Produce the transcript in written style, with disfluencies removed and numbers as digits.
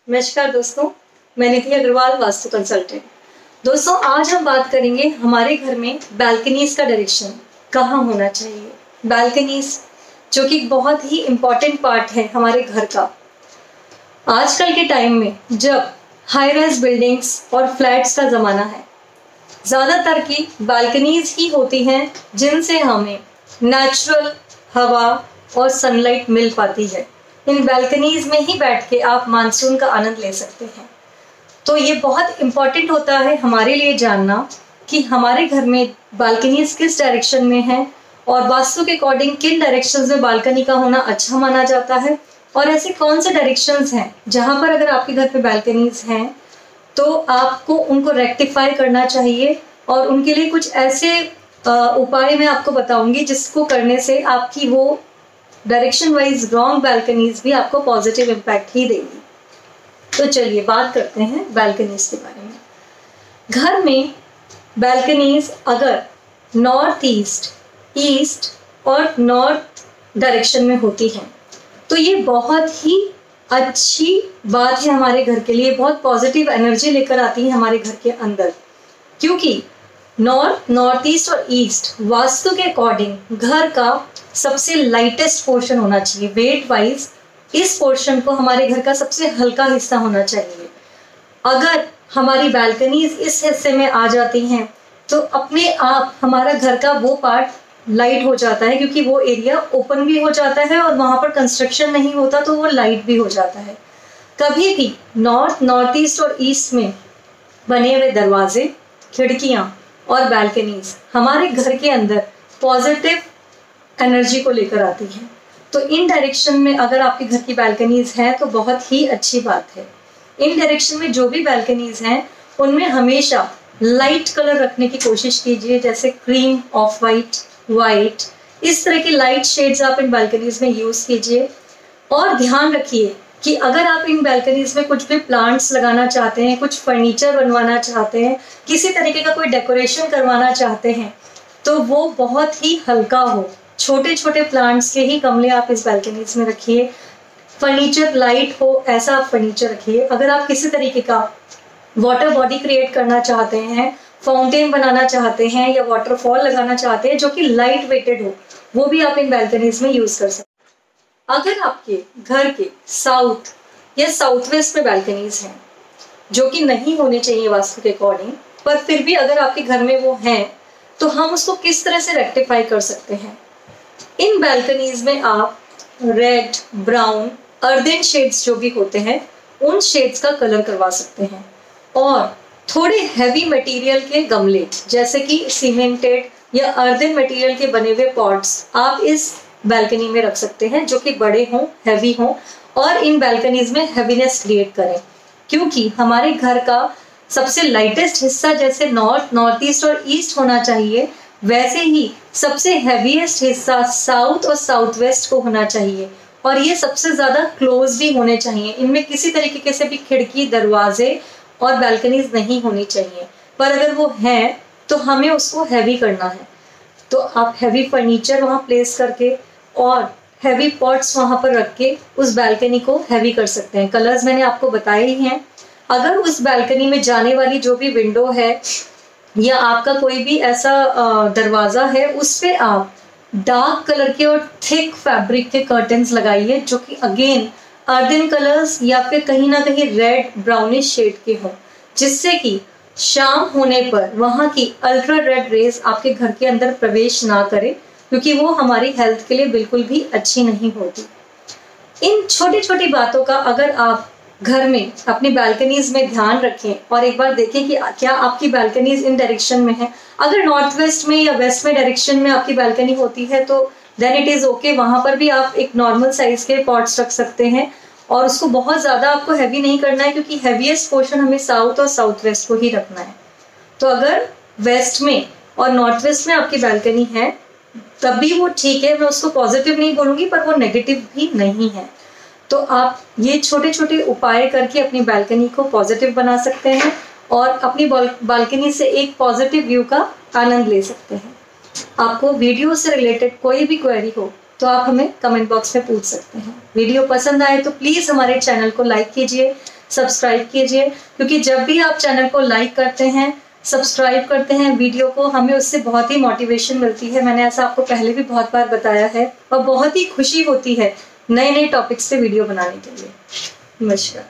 नमस्कार दोस्तों, मैं निधि अग्रवाल, वास्तु कंसल्टेंट। दोस्तों, आज हम बात करेंगे हमारे घर में बालकनीज का डायरेक्शन कहाँ होना चाहिए। बालकनीज जो कि बहुत ही इम्पॉर्टेंट पार्ट है हमारे घर का। आजकल के टाइम में जब हाई राइज बिल्डिंग्स और फ्लैट्स का ज़माना है, ज़्यादातर की बालकनीज ही होती हैं जिनसे हमें नेचुरल हवा और सनलाइट मिल पाती है। इन बालकनीज में ही बैठ के आप मानसून का आनंद ले सकते हैं। तो ये बहुत इम्पॉर्टेंट होता है हमारे लिए जानना कि हमारे घर में बालकनीज किस डायरेक्शन में है और वास्तु के अकॉर्डिंग किन डायरेक्शंस में बालकनी का होना अच्छा माना जाता है, और ऐसे कौन से डायरेक्शंस हैं जहाँ पर अगर आपके घर पे बालकनीज हैं तो आपको उनको रेक्टिफाई करना चाहिए। और उनके लिए कुछ ऐसे उपाय मैं आपको बताऊंगी जिसको करने से आपकी वो डायरेक्शन वाइज रॉन्ग बालकनीज भी आपको पॉजिटिव इम्पैक्ट ही देगी। तो चलिए बात करते हैं बालकनीज के बारे में। घर में बालकनीज अगर नॉर्थ ईस्ट, ईस्ट और नॉर्थ डायरेक्शन में होती हैं तो ये बहुत ही अच्छी बात है हमारे घर के लिए, बहुत पॉजिटिव एनर्जी लेकर आती है हमारे घर के अंदर। क्योंकि नॉर्थ, नॉर्थ ईस्ट और ईस्ट वास्तु के अकॉर्डिंग घर का सबसे लाइटेस्ट पोर्शन होना चाहिए। वेट वाइज इस पोर्शन को हमारे घर का सबसे हल्का हिस्सा होना चाहिए। अगर हमारी बालकनीज इस हिस्से में आ जाती हैं तो अपने आप हमारा घर का वो पार्ट लाइट हो जाता है, क्योंकि वो एरिया ओपन भी हो जाता है और वहाँ पर कंस्ट्रक्शन नहीं होता तो वो लाइट भी हो जाता है। कभी भी नॉर्थ, नॉर्थ ईस्ट और ईस्ट में बने हुए दरवाजे, खिड़कियाँ और बालकनीज हमारे घर के अंदर पॉजिटिव एनर्जी को लेकर आती है। तो इन डायरेक्शन में अगर आपके घर की बालकनीज हैं तो बहुत ही अच्छी बात है। इन डायरेक्शन में जो भी बालकनीज हैं उनमें हमेशा लाइट कलर रखने की कोशिश कीजिए, जैसे क्रीम, ऑफ वाइट, वाइट, इस तरह की लाइट शेड्स आप इन बालकनीज में यूज कीजिए। और ध्यान रखिए कि अगर आप इन बालकनीज में कुछ भी प्लांट्स लगाना चाहते हैं, कुछ फर्नीचर बनवाना चाहते हैं, किसी तरीके का कोई डेकोरेशन करवाना चाहते हैं तो वो बहुत ही हल्का हो। छोटे छोटे प्लांट्स के ही गमले आप इस बालकनीज में रखिए। फर्नीचर लाइट हो ऐसा आप फर्नीचर रखिए। अगर आप किसी तरीके का वाटर बॉडी क्रिएट करना चाहते हैं, फाउंटेन बनाना चाहते हैं या वाटरफॉल लगाना चाहते हैं जो कि लाइट वेटेड हो, वो भी आप इन बालकनीज में यूज कर सकते हैं। अगर आपके घर के साउथ या साउथ वेस्ट में बालकनीज हैं जो कि नहीं होने चाहिए वास्तु के अकॉर्डिंग, पर फिर भी अगर आपके घर में वो हैं तो हम उसको किस तरह से रेक्टिफाई कर सकते हैं। इन बालकनीज में आप रेड, ब्राउन, अर्दन शेड्स जो भी होते हैं उन शेड्स का कलर करवा सकते हैं। और थोड़े हैवी मटेरियल के गमले, जैसे कि सीमेंटेड या अर्दन मटेरियल के बने हुए पॉट्स आप इस बालकनी में रख सकते हैं जो कि बड़े हों, हैवी हों और इन बालकनीज में हैवीनेस क्रिएट करें। क्योंकि हमारे घर का सबसे लाइटेस्ट हिस्सा जैसे नॉर्थ, नॉर्थ ईस्ट और ईस्ट होना चाहिए, वैसे ही सबसे हैवीएस्ट हिस्सा साउथ और साउथ वेस्ट को होना चाहिए। और ये सबसे ज़्यादा क्लोज भी होने चाहिए। इनमें किसी तरीके से भी खिड़की, दरवाजे और बालकनीज नहीं होनी चाहिए। पर अगर वो हैं तो हमें उसको हैवी करना है। तो आप हैवी फर्नीचर वहाँ प्लेस करके और हैवी पॉट्स वहाँ पर रख के उस बालकनी को हैवी कर सकते हैं। कलर्स मैंने आपको बताए ही हैं। अगर उस बालकनी में जाने वाली जो भी विंडो है या आपका कोई भी ऐसा दरवाज़ा है, उस पे आप डार्क कलर के और थिक फैब्रिक के कर्टन्स लगाइए जो कि अगेन अर्दन कलर्स या फिर कहीं ना कहीं रेड, ब्राउनिश शेड के हों, जिससे कि शाम होने पर वहाँ की अल्ट्रा रेड रेज आपके घर के अंदर प्रवेश ना करे, क्योंकि वो हमारी हेल्थ के लिए बिल्कुल भी अच्छी नहीं होती। इन छोटी छोटी बातों का अगर आप घर में अपनी बालकनीज में ध्यान रखें और एक बार देखें कि क्या आपकी बालकनीज इन डायरेक्शन में है। अगर नॉर्थ वेस्ट में या वेस्ट में डायरेक्शन में आपकी बालकनी होती है तो देन इट इज़ ओके। वहाँ पर भी आप एक नॉर्मल साइज के पॉट्स रख सकते हैं और उसको बहुत ज़्यादा आपको हैवी नहीं करना है, क्योंकि हैवीएस्ट पोर्शन हमें साउथ और साउथ वेस्ट को ही रखना है। तो अगर वेस्ट में और नॉर्थ वेस्ट में आपकी बालकनी है तब भी वो ठीक है, मैं उसको पॉजिटिव नहीं बोलूँगी पर वो नेगेटिव भी नहीं है। तो आप ये छोटे छोटे उपाय करके अपनी बालकनी को पॉजिटिव बना सकते हैं और अपनी बालकनी से एक पॉजिटिव व्यू का आनंद ले सकते हैं। आपको वीडियो से रिलेटेड कोई भी क्वेरी हो तो आप हमें कमेंट बॉक्स में पूछ सकते हैं। वीडियो पसंद आए तो प्लीज़ हमारे चैनल को लाइक कीजिए, सब्सक्राइब कीजिए, क्योंकि जब भी आप चैनल को लाइक करते हैं, सब्सक्राइब करते हैं वीडियो को, हमें उससे बहुत ही मोटिवेशन मिलती है। मैंने ऐसा आपको पहले भी बहुत बार बताया है और बहुत ही खुशी होती है नए नए टॉपिक्स पे वीडियो बनाने के लिए। नमस्कार।